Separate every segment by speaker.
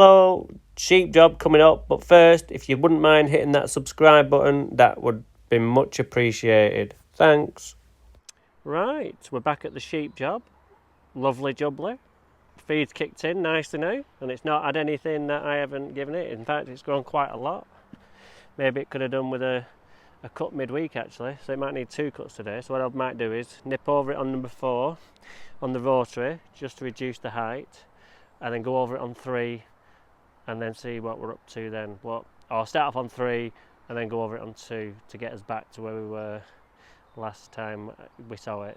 Speaker 1: Hello, sheep job coming up, but first, if you wouldn't mind hitting that subscribe button, that would be much appreciated. Thanks. Right, we're back at the sheep job. Lovely jubbly. Feed's kicked in nicely now, and it's not had anything that I haven't given it. In fact, it's grown quite a lot. Maybe it could have done with a cut midweek actually, so it might need 2 cuts today. So what I might do is nip over it on number 4 on the rotary, just to reduce the height, and then go over it on 3 and then see what we're up to then. Or I'll start off on 3 and then go over it on 2 to get us back to where we were last time we saw it.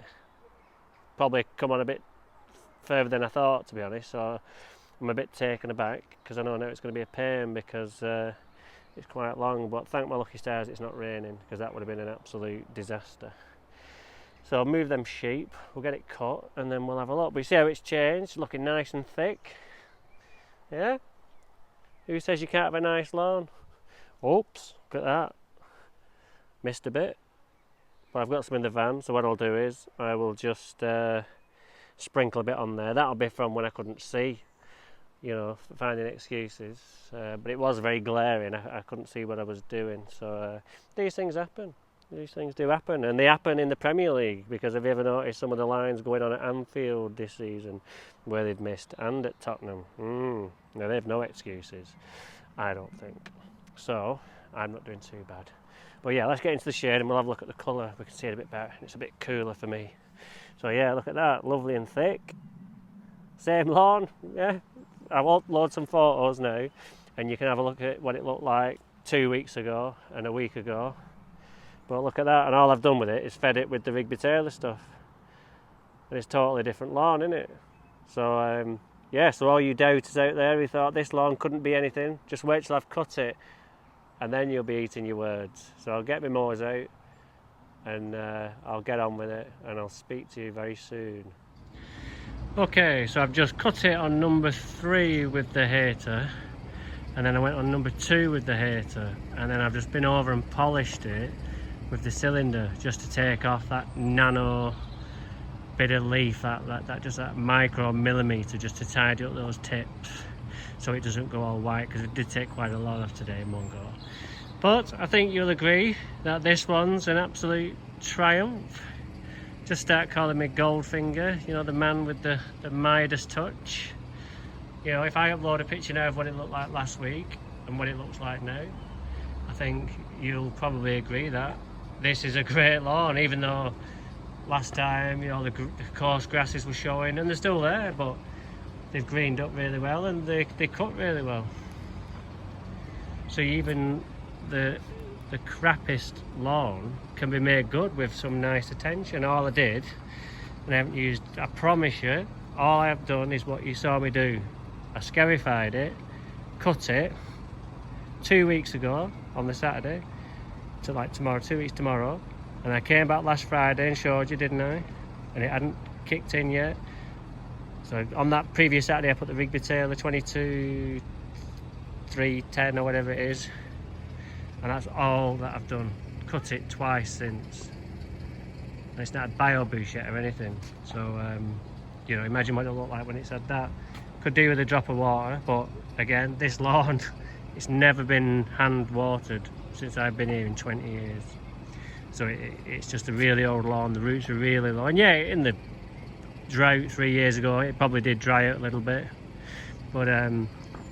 Speaker 1: Probably come on a bit further than I thought, to be honest, so I'm a bit taken aback because I know now it's going to be a pain because it's quite long, but thank my lucky stars it's not raining, because that would have been an absolute disaster. So I'll move them sheep, we'll get it cut, and then we'll have a look. But you see how it's changed, looking nice and thick. Yeah? Who says you can't have a nice lawn? Oops, look at that. Missed a bit. But I've got some in the van, so what I'll do is I will just sprinkle a bit on there. That'll be from when I couldn't see, you know, finding excuses. But it was very glaring, I couldn't see what I was doing. So these things happen. These things do happen, and they happen in the Premier League, because have you ever noticed some of the lines going on at Anfield this season where they've missed, and at Tottenham? Now they've no excuses, I don't think. So I'm not doing too bad. But yeah, let's get into the shade and we'll have a look at the colour. We can see it a bit better. It's a bit cooler for me. So yeah, look at that, lovely and thick. Same lawn, yeah. I will upload some photos now, and you can have a look at what it looked like 2 weeks ago and a week ago. But look at that, and all I've done with it is fed it with the Rigby Taylor stuff. And it's totally different lawn, isn't it? So, yeah, so all you doubters out there who thought this lawn couldn't be anything, just wait till I've cut it, and then you'll be eating your words. So I'll get my mowers out, and I'll get on with it, and I'll speak to you very soon. Okay, so I've just cut it on number 3 with the hater, and then I went on number 2 with the hater, and then I've just been over and polished it with the cylinder just to take off that nano bit of leaf, that micro millimetre, just to tidy up those tips so it doesn't go all white, because it did take quite a lot off today in one go. But I think you'll agree that this one's an absolute triumph. Just start calling me Goldfinger, you know, the man with the Midas touch. You know, if I upload a picture now of what it looked like last week and what it looks like now, I think you'll probably agree that this is a great lawn, even though last time, you know, the coarse grasses were showing, and they're still there, but they've greened up really well and they cut really well. So even the crappiest lawn can be made good with some nice attention. All I did, and I haven't used, I promise you, all I have done is what you saw me do. I scarified it, cut it 2 weeks ago on the Saturday, to like tomorrow, 2 weeks tomorrow, and I came back last Friday and showed you, didn't I? And it hadn't kicked in yet. So on that previous Saturday I put the Rigby Taylor 22 310 or whatever it is, and that's all that I've done. Cut it twice since, and it's not had Bio Boost yet or anything. So you know, imagine what it'll look like when it's had that. Could do with a drop of water, but again, this lawn, it's never been hand watered since I've been here in 20 years. So it's just a really old lawn. The roots are really low, and yeah, in the drought 3 years ago it probably did dry out a little bit, but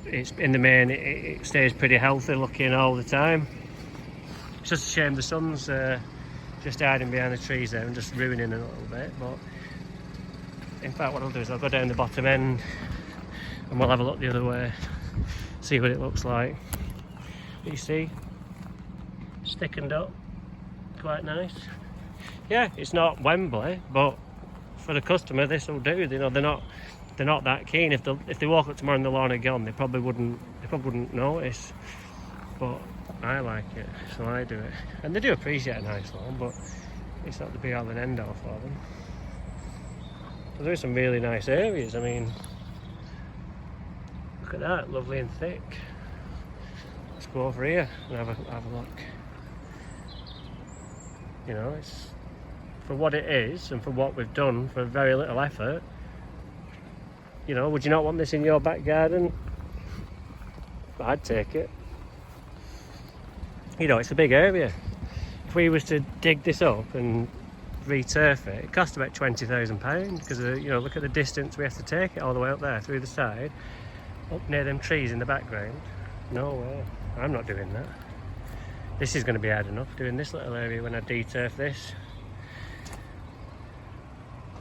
Speaker 1: it's in the main it stays pretty healthy looking all the time. It's just a shame the sun's just hiding behind the trees there and just ruining it a little bit. But in fact, what I'll do is I'll go down the bottom end and we'll have a look the other way, see what it looks like. But you see, it's thickened up quite nice. Yeah, it's not Wembley, but for the customer this will do. You know, they're not that keen. If they walk up tomorrow and the lawn are gone, they probably wouldn't notice. But I like it, so I do it. And they do appreciate a nice lawn, but it's not the be all and end all for them. But there are some really nice areas. I mean, look at that, lovely and thick. Let's go over here and have a look. You know, it's for what it is and for what we've done for very little effort. You know, would you not want this in your back garden? I'd take it. You know, it's a big area. If we was to dig this up and re-turf it, it cost about £20,000 because you know, look at the distance we have to take it all the way up there through the side, up near them trees in the background. No way, I'm not doing that. This is going to be hard enough doing this little area when I de-turf this.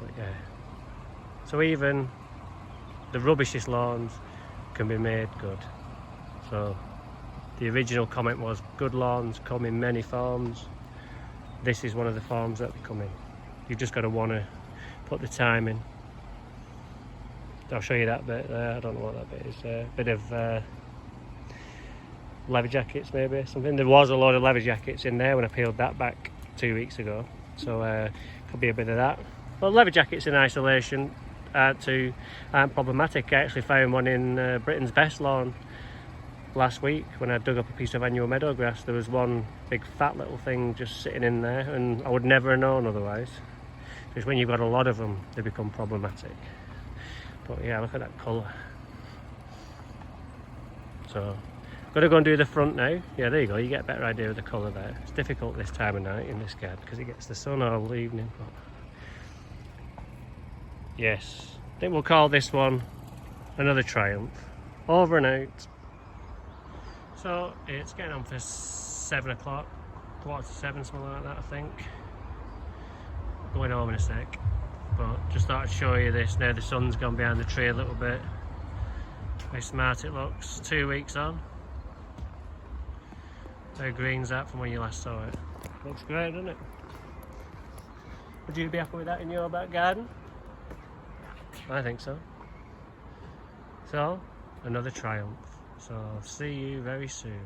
Speaker 1: But yeah, so even the rubbishest lawns can be made good. So the original comment was, good lawns come in many forms. This is one of the forms that they come in. You've just got to want to put the time in. I'll show you that bit there. I don't know what that bit is. A bit of leather jackets maybe, something. There was a load of leather jackets in there when I peeled that back 2 weeks ago. So could be a bit of that. But leather jackets in isolation aren't problematic. I actually found one in Britain's Best Lawn last week when I dug up a piece of annual meadow grass. There was one big fat little thing just sitting in there, and I would never have known otherwise. Because when you've got a lot of them, they become problematic. But yeah, look at that colour. So I've got to go and do the front now. Yeah, there you go, you get a better idea of the colour there. It's difficult this time of night in this garden because it gets the sun all evening. But yes, I think we'll call this one another triumph. Over and out. So it's getting on for 7 o'clock, 6:45, something like that I think. Going home in a sec, but just thought I'd show you this now the sun's gone behind the tree a little bit. How smart it looks, 2 weeks on. How green's that from when you last saw it? Looks great, doesn't it? Would you be happy with that in your back garden? I think so. So, another triumph. So, see you very soon.